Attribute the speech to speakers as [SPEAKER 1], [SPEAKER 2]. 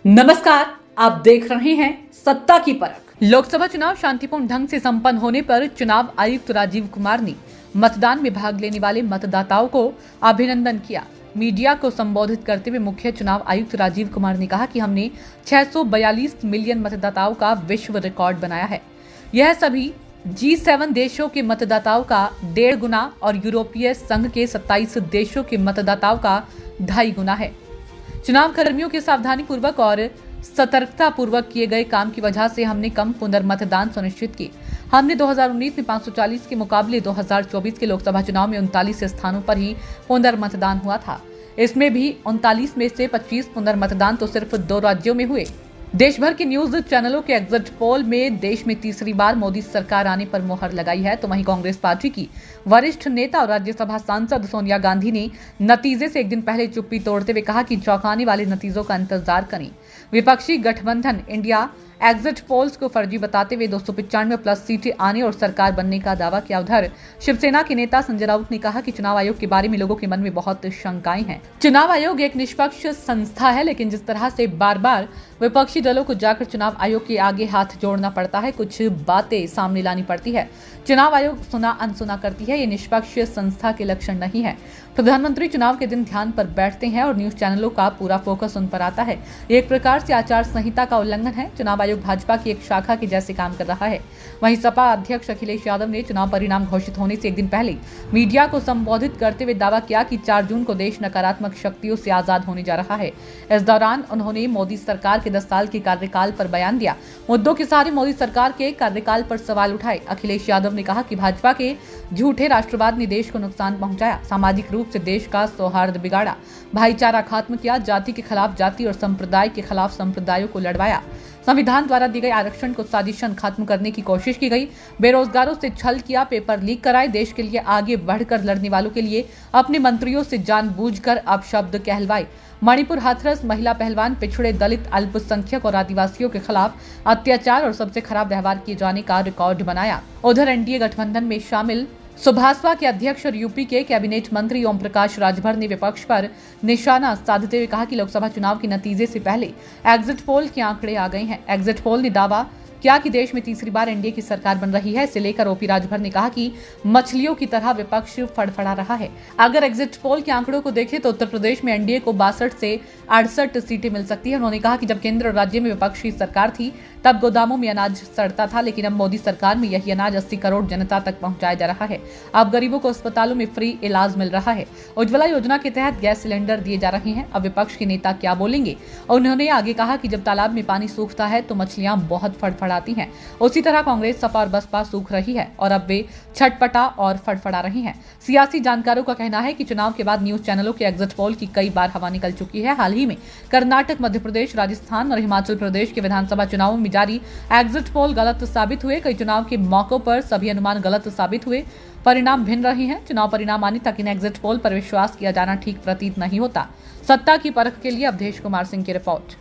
[SPEAKER 1] नमस्कार, आप देख रहे हैं सत्ता की परख। लोकसभा चुनाव शांतिपूर्ण ढंग से संपन्न होने पर चुनाव आयुक्त राजीव कुमार ने मतदान में भाग लेने वाले मतदाताओं को अभिनंदन किया। मीडिया को संबोधित करते हुए मुख्य चुनाव आयुक्त राजीव कुमार ने कहा कि हमने 642 मिलियन मतदाताओं का विश्व रिकॉर्ड बनाया है। यह सभी G7 देशों के मतदाताओं का 1.5 गुना और यूरोपीय संघ के 27 देशों के मतदाताओं का 2.5 गुना है। चुनाव कर्मियों के सावधानी पूर्वक और सतर्कता पूर्वक किए गए काम की वजह से हमने कम पुनर्मतदान सुनिश्चित किए। हमने 2019 में 540 के मुकाबले 2024 के लोकसभा चुनाव में 39 स्थानों पर ही पुनर्मतदान हुआ था। इसमें भी 39 में से 25 पुनर्मतदान तो सिर्फ 2 राज्यों में हुए। देश भर के न्यूज चैनलों के एग्जिट पोल में देश में तीसरी बार मोदी सरकार आने पर मोहर लगाई है, तो वहीं कांग्रेस पार्टी की वरिष्ठ नेता और राज्यसभा सांसद सोनिया गांधी ने नतीजे से एक दिन पहले चुप्पी तोड़ते हुए कहा कि चौंकाने वाले नतीजों का इंतजार करें। विपक्षी गठबंधन इंडिया एग्जिट पोल्स को फर्जी बताते हुए 295 प्लस सीटें आने और सरकार बनने का दावा किया। उधर शिवसेना के नेता संजय राउत ने कहा कि चुनाव आयोग के बारे में लोगों के मन में बहुत शंकाएं हैं। चुनाव आयोग एक निष्पक्ष संस्था है, लेकिन जिस तरह से बार बार विपक्षी दलों को जाकर चुनाव आयोग के आगे हाथ जोड़ना पड़ता है, कुछ बातें सामने लानी पड़ती है। चुनाव आयोग सुना अनसुना करती है, ये निष्पक्ष संस्था के लक्षण नहीं है। प्रधानमंत्री चुनाव के दिन ध्यान पर बैठते हैं और न्यूज चैनलों का पूरा फोकस उन पर आता है। ये एक प्रकार से आचार संहिता का उल्लंघन है। चुनाव आयोग भाजपा की एक शाखा के जैसे काम कर रहा है। वहीं सपा अध्यक्ष अखिलेश यादव ने चुनाव परिणाम घोषित होने से एक दिन पहले मीडिया को संबोधित करते हुए दावा किया कि 4 जून को देश नकारात्मक शक्तियों से आजाद होने जा रहा है। इस दौरान उन्होंने मोदी सरकार के 10 साल के कार्यकाल पर बयान दिया। मुद्दों के सारे मोदी सरकार के कार्यकाल पर सवाल उठाए। अखिलेश यादव ने कहा कि भाजपा के झूठे राष्ट्रवाद ने देश को नुकसान पहुंचाया, सामाजिक रूप से देश का सौहार्द बिगाड़ा, भाईचारा खत्म किया, जाति के खिलाफ जाति और संप्रदाय के खिलाफ संप्रदायों को लड़वाया, संविधान द्वारा दी गई आरक्षण को साजिशन खत्म करने की कोशिश की गई, बेरोजगारों से छल किया, पेपर लीक कराए, देश के लिए आगे बढ़कर लड़ने वालों के लिए अपने मंत्रियों से जानबूझकर अपशब्द कहलवाए, मणिपुर हाथरस महिला पहलवान, पिछड़े, दलित, अल्पसंख्यक और आदिवासियों के खिलाफ अत्याचार और सबसे खराब व्यवहार किए जाने का रिकॉर्ड बनाया। उधर एनडीए गठबंधन में शामिल सुभाषपा के अध्यक्ष और यूपी के कैबिनेट मंत्री ओम प्रकाश राजभर ने विपक्ष पर निशाना साधते हुए कहा कि लोकसभा चुनाव के नतीजे से पहले एग्जिट पोल के आंकड़े आ गए हैं। एग्जिट पोल ने दावा क्या कि देश में तीसरी बार एनडीए की सरकार बन रही है। इसे लेकर ओपी राजभर ने कहा कि मछलियों की तरह विपक्ष फड़फड़ा रहा है। अगर एग्जिट पोल के आंकड़ों को देखें तो उत्तर प्रदेश में एनडीए को 62 से 68 सीटें मिल सकती है। उन्होंने कहा कि जब केंद्र और राज्य में विपक्ष की सरकार थी तब गोदामों में अनाज सड़ता था, लेकिन अब मोदी सरकार में यही अनाज 80 करोड़ जनता तक पहुंचाया जा रहा है। अब गरीबों को अस्पतालों में फ्री इलाज मिल रहा है। उज्ज्वला योजना के तहत गैस सिलेंडर दिए जा रहे हैं। अब विपक्ष के नेता क्या बोलेंगे। उन्होंने आगे कहा कि जब तालाब में पानी सूखता है तो मछलियां बहुत फड़फड़ाती हैं। उसी तरह कांग्रेस, सपा और बसपा सूख रही है और अब वे छटपटा और फड़फड़ा रही हैं। सियासी जानकारों का कहना है कि चुनाव के बाद न्यूज चैनलों के एग्जिट पोल की कई बार हवा निकल चुकी है। हाल ही में कर्नाटक, मध्य प्रदेश, राजस्थान और हिमाचल प्रदेश के विधानसभा चुनावों में जारी एग्जिट पोल गलत साबित हुए। कई चुनाव के मौकों पर सभी अनुमान गलत साबित हुए, परिणाम भिन्न रहे हैं। चुनाव परिणाम आने तक इन एग्जिट पोल पर विश्वास किया जाना ठीक प्रतीत नहीं होता। सत्ता की परख के लिए अवधेश कुमार सिंह की रिपोर्ट।